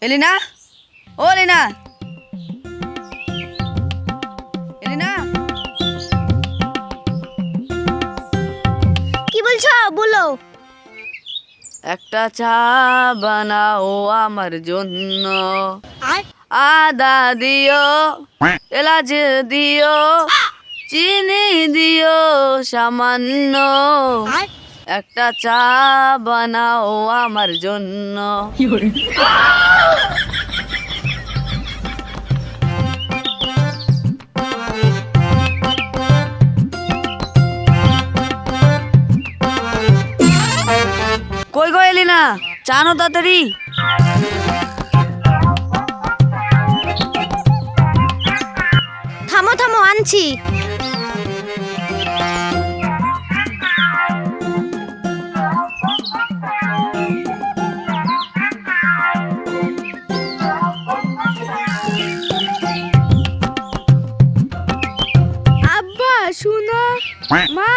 এলিনা, ও এলিনা, এলিনা, কি বলছো বলো। একটা চা বানাও আমার জন্য। আদা দিও, এলাচ দিও, চিনি দিও সামান্য। একটা চা বানাও আমার জন্য। কই গো এলিনা, চানো তাড়াতাড়ি। থামো থামো, আনছি। আব্বা শুনো, মা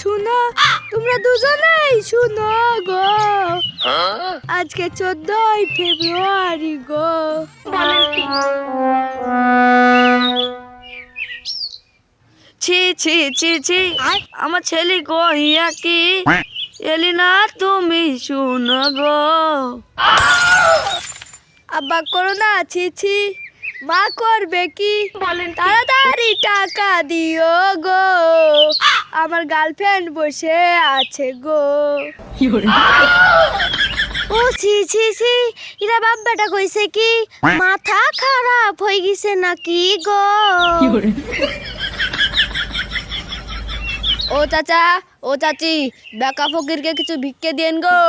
শুনো, তোমরা দুজনেই শুনো গো। আজকে 14ই ফেব্রুয়ারি গো। ছি ছি ছি ছি, আমার ছেলে কইয়া কি। এলিনা তুমি শুনো গো। আব্বা করো না ছি ছি, মা করবে কি। তাড়াতাড়ি টাকা দিও গো, আমার গার্লফ্রেন্ড বসে আছে গো। ও ছি ছি ছি, এরা বাব্বাটা কইছে কি মাথা খারাপ হয়ে গেছে নাকি গো। ও চাচা, ও চাচি, বেকা ফকিরকে কিছু ভিক্ষে দেন গো।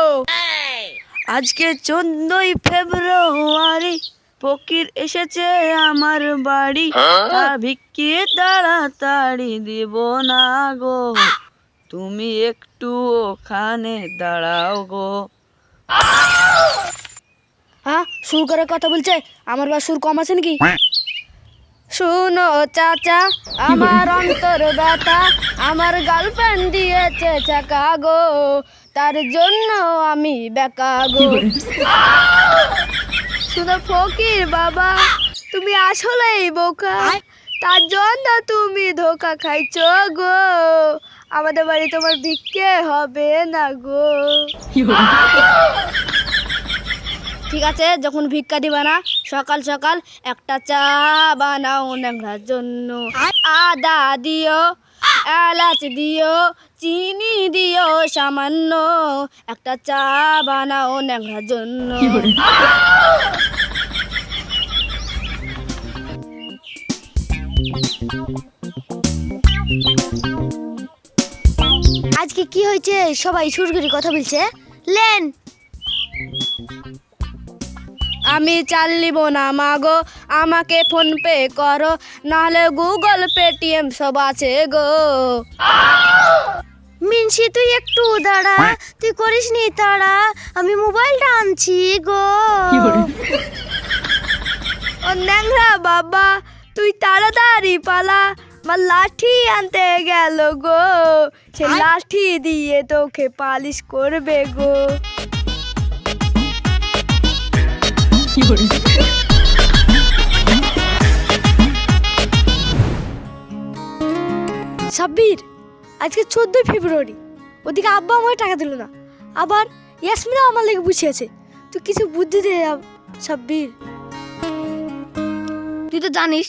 আজকে 14ই ফেব্রুয়ারি, ফকির এসেছে আমার বাড়ি। তার ভিক্ষে তাড়াতাড়ি দিব না গো, তুমি একটু ওখানে দাঁড়াও গো। হ্যাঁ, সুর করে কথা বলছে, আমার বা সুর কম আছে নাকি। শুনো চাচা, আমার অন্তর ব্যথা, আমার গার্লফ্রেন্ড দিয়েছে চাকা গো, তার জন্য আমি বেকা গো। শুনো ফকির বাবা, তুমি আসলেই বোকা, তার জন্য তুমি ধোকা খাইছো গো। আমাদের বাড়ি তোমার ভিক্ষে হবে না গো। ঠিক আছে, যখন ভিক্ষা দিবা না, সকাল সকাল একটা চা বানাও ন্যাংরার জন্য। আদা দিও, এলাচ দিও, চিনি দিও সামান্য। একটা চা বানাও ন্যাংরার জন্য। আজকে কি হয়েছে, সবাই সুরগুরি কথা বলছে। লেন, আমি চাল নিব না মাগো, আমাকে ফোন পে করো, নাহলে গুগল পেটিএম সব আছে গো। মিনসি তুই একটু দাঁড়া, তুই করিস নি তাড়া, আমি মোবাইলটা আনছি গো। ও ন্যাংরা বাবা, তুই তাড়াতাড়ি পালা, আমার লাঠি আনতে গেল গো, সে লাঠি দিয়ে তোকে পালিশ করবে গো। সাব্বির, আজকে 14ই ফেব্রুয়ারি, ওদিকে আব্বা আমাকে টাকা দিল না, আবার ইয়াসমিনও আমার লেগে বসে আছে। তুই কিছু বুদ্ধি দে সাব্বির। তুই তো জানিস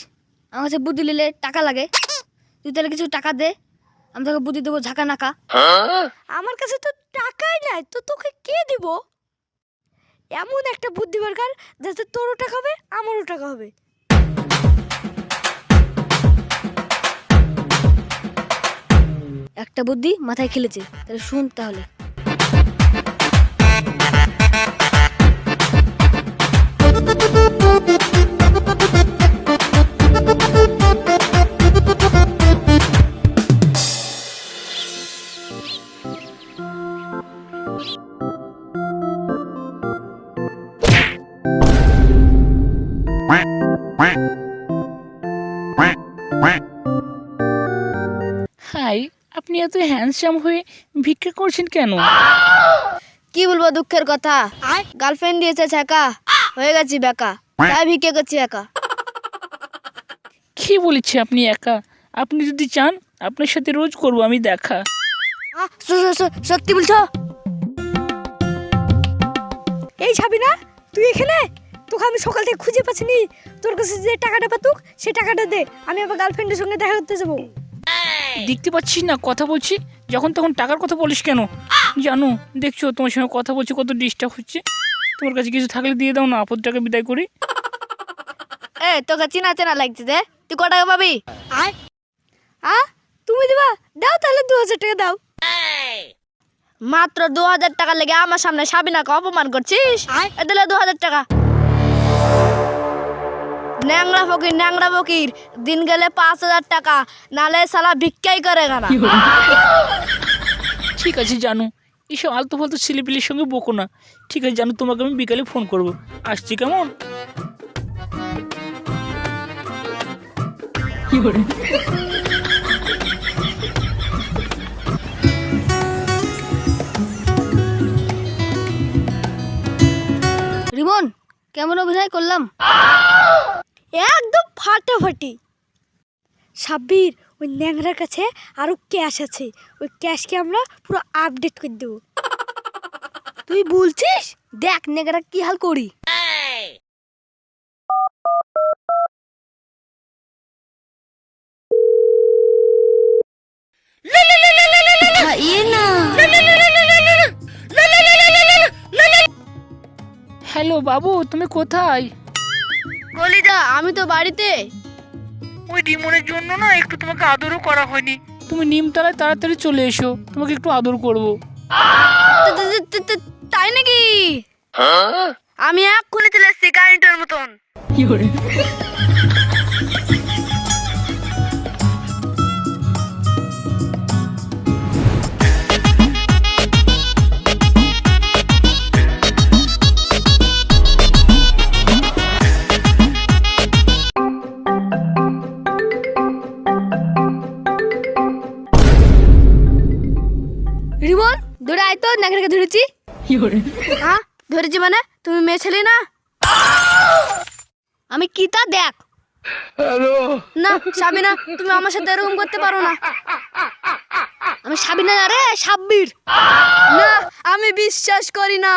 আমার কাছে বুদ্ধি নিলে টাকা লাগে, তুই তাহলে কিছু টাকা দে, আমি তোকে বুদ্ধি দেবো ঝাঁকা নাকা। আমার কাছে তো টাকাই নাই, তো তোকে কে দিব। এমন একটা বুদ্ধি দরকার যাতে তোরও টাকা হবে আমারও টাকা হবে। একটা বুদ্ধি মাথায় খেলেছে, তাহলে শুন তাহলে। হাই, আপনি এত হ্যান্ডসাম হয়ে ভিক্ষা করছেন কেন? কি বলবো দুঃখের কথা, গার্লফ্রেন্ড দিয়েছে ছাকা, হয়ে গেছি বেকা, তাই ভিক্ষে করছি একা। কি বলেছে আপনি একা? আপনি যদি চান আপনার সাথে রোজ করবো আমি দেখা। সত্যি বলছো? এই সাবিনা, তুই এখানে? তোকে আমি সকাল থেকে খুঁজে পাচ্ছিনি। তোর কাছে যে টাকাটা পাতুক সেই টাকাটা দে, আমি আবার গার্লফ্রেন্ডের সঙ্গে দেখা করতে যাবো। দেখতে পাচ্ছিস না কথা বলছি, যখন তখন টাকার কথা বলিস কেন? জানো, দেখছো তোমার সঙ্গে কথা বলছি কত ডিস্টার্ব হচ্ছে। তোমার কাছে কিছু থাকলে দিয়ে দাও না, আপদটাকে বিদায় করি। এ তোকে চেনা চেনা লাগছে যে, তুই ক টাকা পাবি? তুমি দিবা? দাও তাহলে 2000 টাকা দাও। মাত্র 2000 টাকা লেগে আমার সামনে সাবিনাকে অপমান করছিস? এ দিলে 2000 টাকা। ন্যাংরা ফকির দিন গেলে 5000 টাকা, নালে সালা ভিক্ষাই করে গানা। ঠিক আছে জানো, এইসব আলতু ফালতু ছেলেপিলের সঙ্গে বকো না। ঠিক আছে জানো, তোমাকে আমি বিকালে ফোন করবো। আসছি, কেমন? রিমন, কেমন অভিনয় করলাম? একদম ফাটাফাটি। সাব্বির, ওই ন্যাংরার কাছে আরো ক্যাশ আছে, ওই ক্যাশকে আমরা পুরো আপডেট করে দেবো। তুই বলছিস? দেখ নেগরা কি হাল করি। হ্যালো বাবু, তুমি কোথায়? কলিজা, আমি তো বাড়িতে। ওই রিমনের জন্য না একটু তোমাকে আদরও করা হয়নি। তুমি নিমতলায় তাড়াতাড়ি চলে এসো, তোমাকে একটু আদর করবো। তাই নাকি? আমি এক্ষুনি চলে এসছি কারেন্টের মতন। রিমন, দৌড়ে আয় তো, নাগরাকে ধরেছি। হ্যাঁ ধরেছি মানে? তুমি মেয়ে ছেলে না? আমি কি তা দেখ। না সাবিনা, তুমি আমার সাথে এরকম করতে পারো না। আমি সাবিনা না রে, সাব্বির। না, আমি বিশ্বাস করি না।